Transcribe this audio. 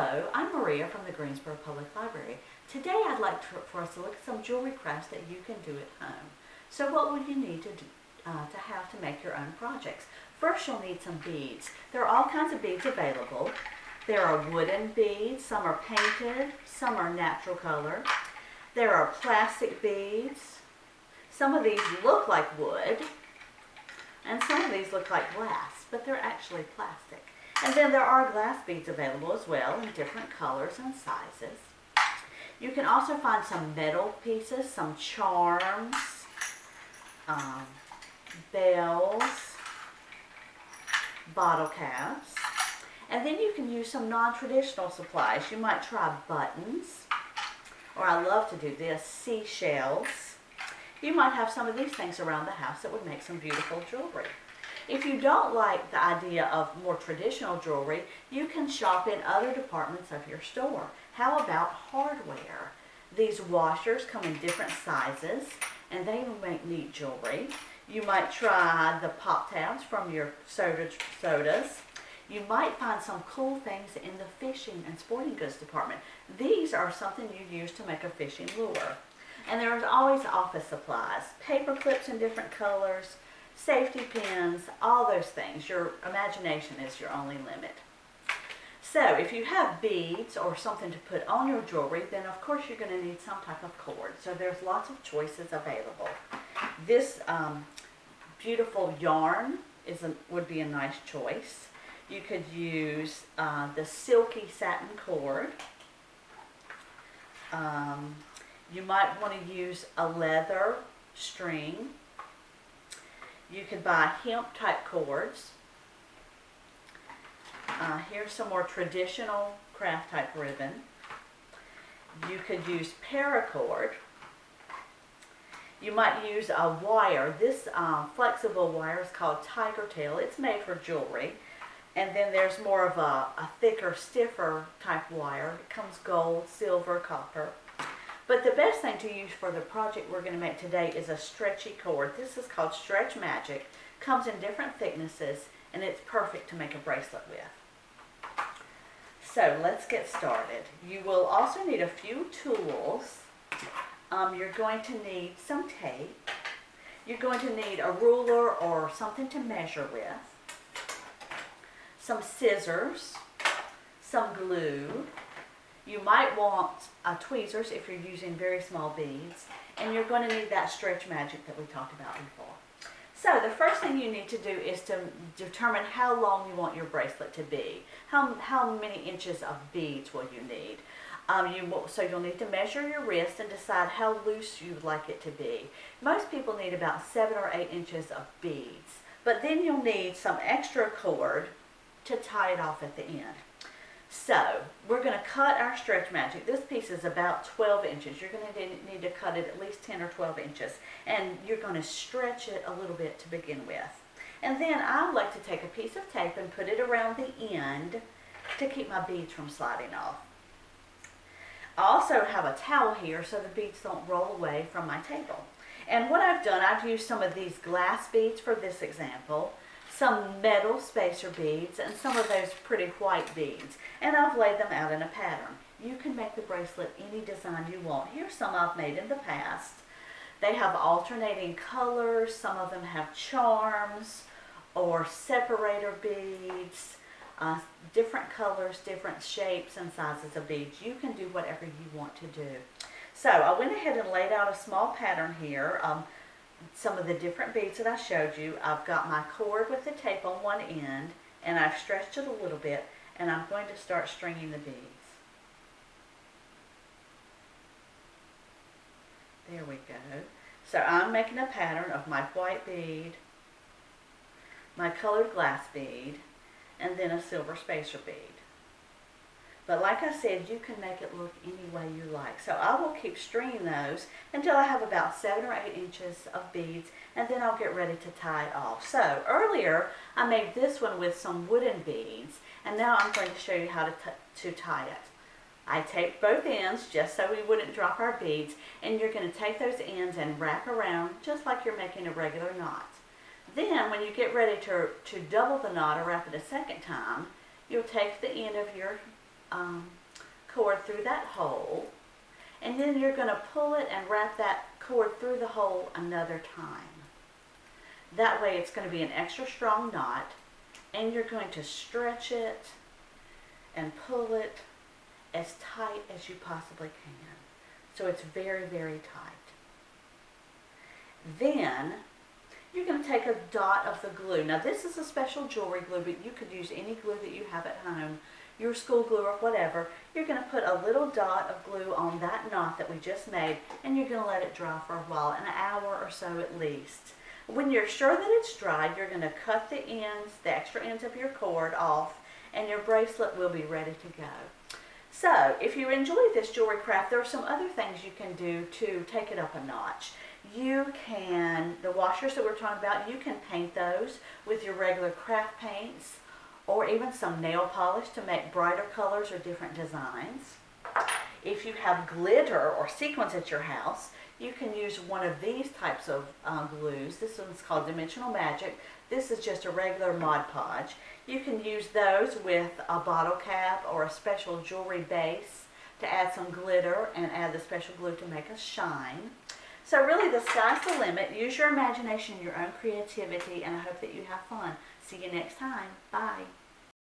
Hello, I'm Maria from the Greensboro Public Library. Today I'd like for us to look at some jewelry crafts that you can do at home. So what would you need to have to make your own projects? First, you'll need some beads. There are all kinds of beads available. There are wooden beads, some are painted, some are natural color. There are plastic beads. Some of these look like wood, and some of these look like glass, but they're actually plastic. And then there are glass beads available as well in different colors and sizes. You can also find some metal pieces, some charms, bells, bottle caps. And then you can use some non-traditional supplies. You might try buttons, or I love to do this, seashells. You might have some of these things around the house that would make some beautiful jewelry. If you don't like the idea of more traditional jewelry, you can shop in other departments of your store. How about hardware? These washers come in different sizes, and they will make neat jewelry. You might try the pop tabs from your sodas. You might find some cool things in the fishing and sporting goods department. These are something you use to make a fishing lure. And there's always office supplies, paper clips in different colors, safety pins, all those things. Your imagination is your only limit. So if you have beads or something to put on your jewelry, then of course you're going to need some type of cord. So there's lots of choices available. This beautiful yarn would be a nice choice. You could use the silky satin cord. You might want to use a leather string. You could buy hemp type cords. Here's some more traditional craft type ribbon. You could use paracord. You might use a wire. This flexible wire is called tiger tail. It's made for jewelry. And then there's more of a thicker, stiffer type wire. It comes gold, silver, copper. But the best thing to use for the project we're going to make today is a stretchy cord. This is called Stretch Magic. Comes in different thicknesses, and it's perfect to make a bracelet with. So let's get started. You will also need a few tools. You're going to need some tape. You're going to need a ruler or something to measure with. Some scissors. Some glue. You might want tweezers if you're using very small beads, and you're going to need that Stretch Magic that we talked about before. So the first thing you need to do is to determine how long you want your bracelet to be. How many inches of beads will you need? So you'll need to measure your wrist and decide how loose you would like it to be. Most people need about 7 or 8 inches of beads, but then you'll need some extra cord to tie it off at the end. So, we're going to cut our Stretch Magic. This piece is about 12 inches. You're going to need to cut it at least 10 or 12 inches. And you're going to stretch it a little bit to begin with. And then I like to take a piece of tape and put it around the end to keep my beads from sliding off. I also have a towel here so the beads don't roll away from my table. And what I've done, I've used some of these glass beads for this example, some metal spacer beads, and some of those pretty white beads. And I've laid them out in a pattern. You can make the bracelet any design you want. Here's some I've made in the past. They have alternating colors. Some of them have charms or separator beads, different colors, different shapes and sizes of beads. You can do whatever you want to do. So I went ahead and laid out a small pattern here. Some of the different beads that I showed you. I've got my cord with the tape on one end, and I've stretched it a little bit, and I'm going to start stringing the beads. There we go. So I'm making a pattern of my white bead, my colored glass bead, and then a silver spacer bead. But like I said, you can make it look any way you like. So I will keep stringing those until I have about 7 or 8 inches of beads, and then I'll get ready to tie it off. So earlier, I made this one with some wooden beads, and now I'm going to show you how to tie it. I taped both ends just so we wouldn't drop our beads, and you're going to take those ends and wrap around just like you're making a regular knot. Then when you get ready to double the knot or wrap it a second time, you'll take the end of your cord through that hole, and then you're going to pull it and wrap that cord through the hole another time. That way it's going to be an extra strong knot, and you're going to stretch it and pull it as tight as you possibly can. So it's very, very tight. Then you're going to take a dot of the glue. Now this is a special jewelry glue, but you could use any glue that you have at home, your school glue or whatever. You're going to put a little dot of glue on that knot that we just made, and you're going to let it dry for a while, an hour or so at least. When you're sure that it's dry, you're going to cut the ends, the extra ends of your cord off, and your bracelet will be ready to go. So, if you enjoy this jewelry craft, there are some other things you can do to take it up a notch. You can, the washers that we're talking about, you can paint those with your regular craft paints, or even some nail polish to make brighter colors or different designs. If you have glitter or sequins at your house, you can use one of these types of glues. This one's called Dimensional Magic. This is just a regular Mod Podge. You can use those with a bottle cap or a special jewelry base to add some glitter and add the special glue to make a shine. So really, the sky's the limit. Use your imagination, your own creativity, and I hope that you have fun. See you next time. Bye.